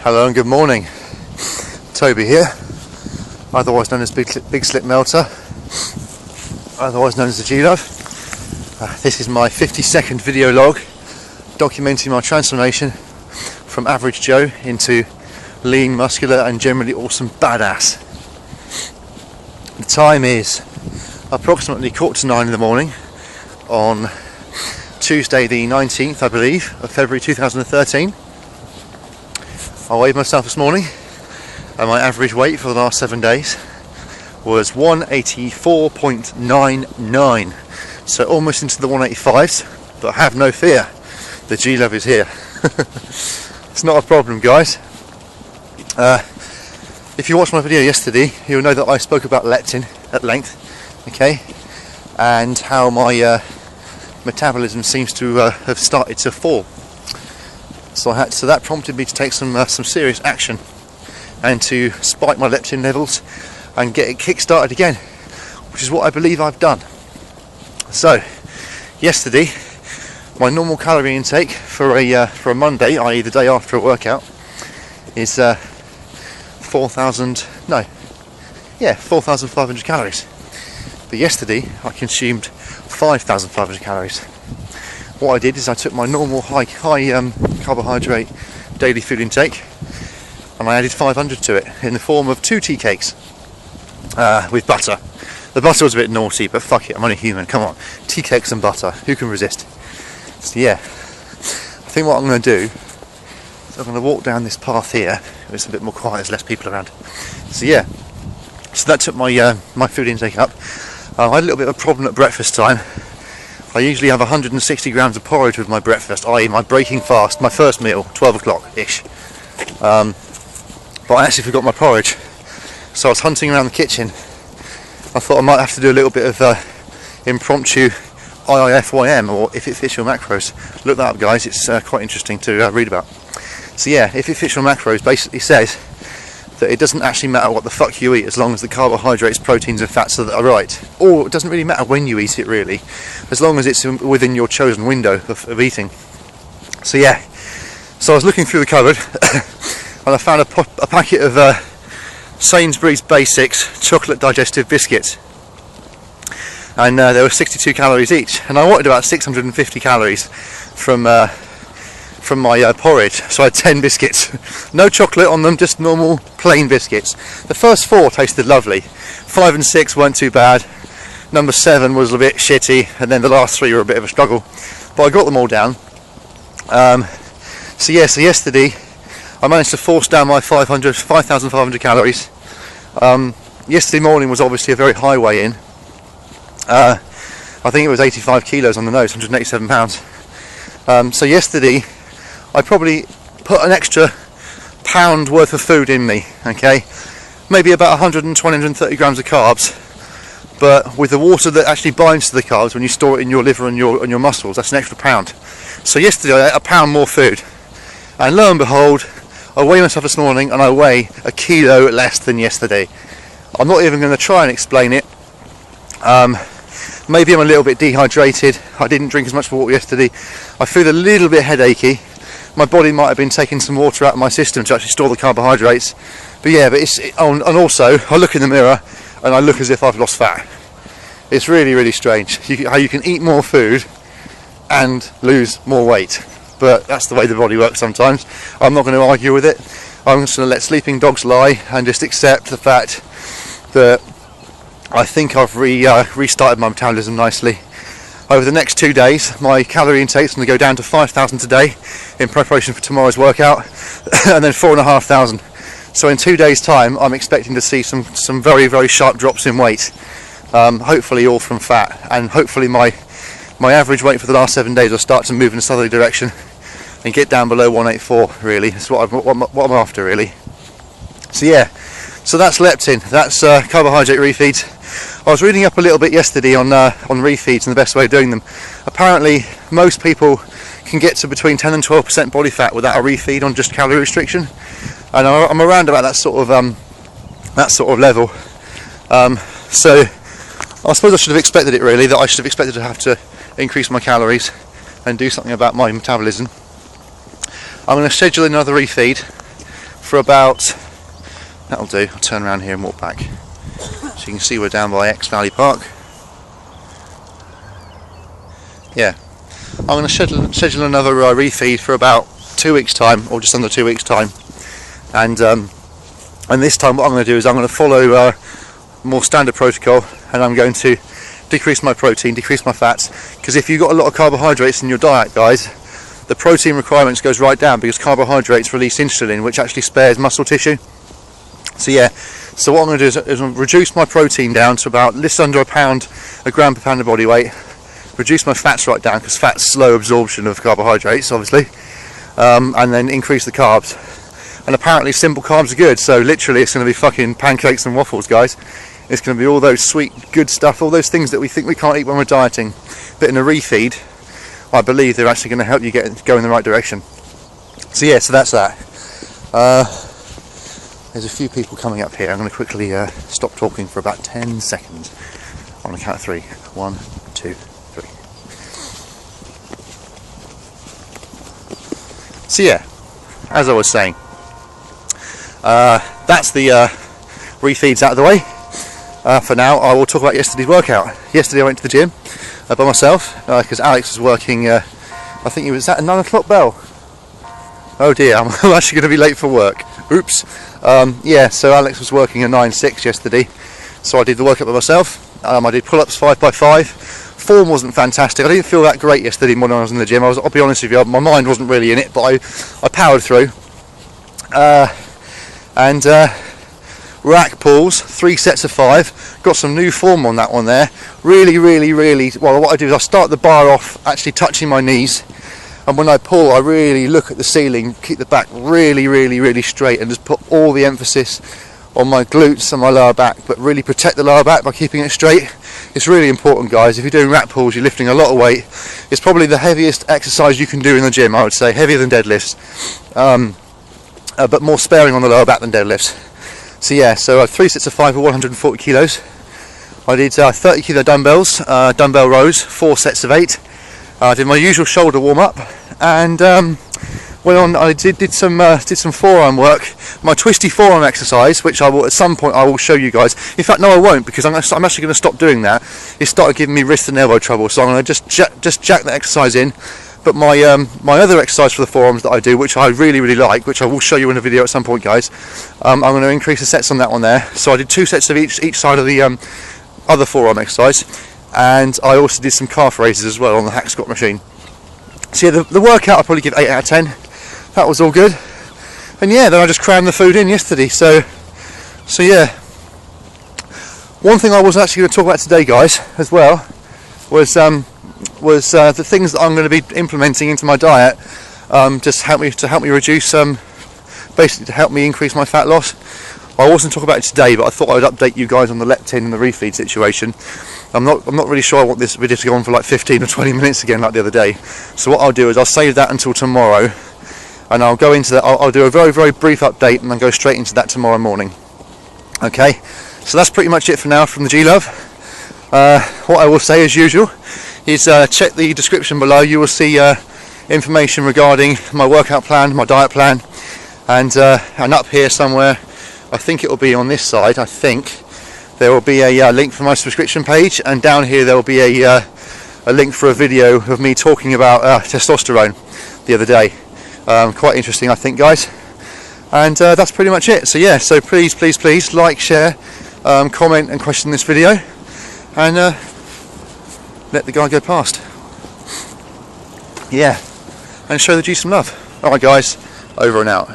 Hello and good morning. Toby here, otherwise known as Big Slip Melter, otherwise known as the G-Love. This is my 50-second video log documenting my transformation from average Joe into lean, muscular and generally awesome badass. The time is approximately 8:45 in the morning on Tuesday the 19th, I believe, of February 2013. I weighed myself this morning and my average weight for the last 7 days was 184.99, so almost into the 185s, but have no fear, the G-Love is here. It's not a problem, guys. If you watched my video yesterday, you'll know that I spoke about leptin at length, okay, and how my metabolism seems to have started to fall. So that prompted me to take some serious action and to spike my leptin levels and get it kick-started again, which is what I believe I've done. So yesterday, my normal calorie intake for a Monday, i.e. the day after a workout, is 4,500 calories. But yesterday I consumed 5,500 calories. What I did is I took my normal high carbohydrate daily food intake and I added 500 to it in the form of 2 tea cakes with butter. The butter was a bit naughty, but fuck it, I'm only human, come on. Tea cakes and butter, who can resist? So yeah, I think what I'm going to do is I'm going to walk down this path here. It's a bit more quiet, there's less people around. So yeah, so that took my my food intake up. I had a little bit of a problem at breakfast time. I usually have 160 grams of porridge with my breakfast, i.e. my breaking fast, my first meal, 12 o'clock-ish. But I actually forgot my porridge. So I was hunting around the kitchen. I thought I might have to do a little bit of impromptu IIFYM, or if it fits your macros. Look that up, guys, it's quite interesting to read about. So yeah, if it fits your macros basically says that it doesn't actually matter what the fuck you eat as long as the carbohydrates, proteins and fats are right. Or it doesn't really matter when you eat it really, as long as it's within your chosen window of eating. So yeah, so I was looking through the cupboard and I found a packet of Sainsbury's Basics chocolate digestive biscuits. And there were 62 calories each, and I wanted about 650 calories from my porridge, so I had 10 biscuits. No chocolate on them, just normal plain biscuits. The first 4 tasted lovely. 5 and 6 weren't too bad. Number 7 was a bit shitty, and then the last 3 were a bit of a struggle. But I got them all down. So yesterday I managed to force down my 5,500 calories. Yesterday morning was obviously a very high weigh-in. I think it was 85 kilos on the nose, 187 pounds. So yesterday I probably put an extra pound worth of food in me, okay? Maybe about 120, 130 grams of carbs, but with the water that actually binds to the carbs when you store it in your liver and your muscles, that's an extra pound. So yesterday I ate a pound more food, and lo and behold, I weigh myself this morning and I weigh a kilo less than yesterday. I'm not even going to try and explain it. Maybe I'm a little bit dehydrated. I didn't drink as much water yesterday. I feel a little bit headachy. My body might have been taking some water out of my system to actually store the carbohydrates. But yeah, and also I look in the mirror and I look as if I've lost fat. It's really, really strange how you can eat more food and lose more weight. But that's the way the body works sometimes. I'm not going to argue with it. I'm just going to let sleeping dogs lie and just accept the fact that I think I've restarted my metabolism nicely. Over the next 2 days, my calorie intake is going to go down to 5,000 a day in preparation for tomorrow's workout, and then 4,500. So in 2 days' time, I'm expecting to see some very, very sharp drops in weight. Hopefully all from fat, and hopefully my average weight for the last 7 days will start to move in a southerly direction and get down below 184. Really, that's what I'm after, really. So yeah, so that's leptin. That's carbohydrate refeeds. I was reading up a little bit yesterday on refeeds and the best way of doing them. Apparently, most people can get to between 10 and 12% body fat without a refeed on just calorie restriction, and I'm around about that sort of level. So I suppose I should have expected it, really. That I should have expected to have to increase my calories and do something about my metabolism. I'm going to schedule another refeed for about, that'll do, I'll turn around here and walk back. So you can see we're down by X Valley Park. Yeah, I'm going to schedule another refeed for about 2 weeks time, or just under 2 weeks time. And this time what I'm going to do is I'm going to follow more standard protocol, and I'm going to decrease my protein, decrease my fats, because if you've got a lot of carbohydrates in your diet, guys, the protein requirements goes right down, because carbohydrates release insulin, which actually spares muscle tissue. So yeah, so what I'm going to do is reduce my protein down to about just under a gram per pound of body weight, reduce my fats right down, because fat's slow absorption of carbohydrates, obviously, and then increase the carbs. And apparently simple carbs are good, so literally it's going to be fucking pancakes and waffles, guys. It's going to be all those sweet, good stuff, all those things that we think we can't eat when we're dieting. But in a refeed, I believe they're actually going to help you go in the right direction. So yeah, so that's that. There's a few people coming up here. I'm going to quickly stop talking for about 10 seconds. On the count of 3. 1, 2, 3. So yeah, as I was saying, that's the refeeds out of the way. For now, I will talk about yesterday's workout. Yesterday I went to the gym by myself, because Alex was working, I think it was at a 9 o'clock bell. Oh dear, I'm actually going to be late for work. Oops. Yeah, so Alex was working at 9-6 yesterday, so I did the workout by myself. I did pull-ups 5x5. Form wasn't fantastic. I didn't feel that great yesterday when I was in the gym. I'll be honest with you, my mind wasn't really in it, but I powered through. Rack pulls, 3 sets of 5. Got some new form on that one there. Really, well, what I do is I start the bar off actually touching my knees, and when I pull, I really look at the ceiling, keep the back really straight, and just put all the emphasis on my glutes and my lower back, but really protect the lower back by keeping it straight. It's really important, guys. If you're doing rack pulls, you're lifting a lot of weight. It's probably the heaviest exercise you can do in the gym, I would say, heavier than deadlifts, but more sparing on the lower back than deadlifts. So yeah, so 3 sets of 5 for 140 kilos. I did 30 kilo dumbbells, dumbbell rows, 4 sets of 8. I did my usual shoulder warm up, and went on. I did some forearm work. My twisty forearm exercise, which I will at some point I will show you guys. In fact, no, I won't, because I'm actually going to stop doing that. It started giving me wrist and elbow trouble, so I'm going to just jack that exercise in. But my other exercise for the forearms that I do, which I really like, which I will show you in a video at some point, guys, I'm going to increase the sets on that one there. So I did 2 sets of each side of the other forearm exercise, and I also did some calf raises as well on the hack squat machine. So yeah, the workout I'll probably give 8 out of 10. That was all good. And yeah, then I just crammed the food in yesterday. So yeah. One thing I was actually going to talk about today, guys, as well, was the things that I'm going to be implementing into my diet, just to help me reduce, basically to help me increase my fat loss. I wasn't talking about it today, but I thought I would update you guys on the leptin and the refeed situation. I'm not really sure I want this video to go on for like 15 or 20 minutes again like the other day. So what I'll do is I'll save that until tomorrow, and I'll go into that. I'll do a very brief update and then go straight into that tomorrow morning. Okay, so that's pretty much it for now from the G-Love. What I will say as usual is check the description below. You will see information regarding my workout plan, my diet plan, and up here somewhere, I think it will be on this side, I think there will be a link for my subscription page, and down here there will be a link for a video of me talking about testosterone the other day. Quite interesting, I think, guys. And that's pretty much it. So yeah, so please like, share, comment and question this video, and let the guy go past. Yeah, and show the G some love. Alright guys, over and out.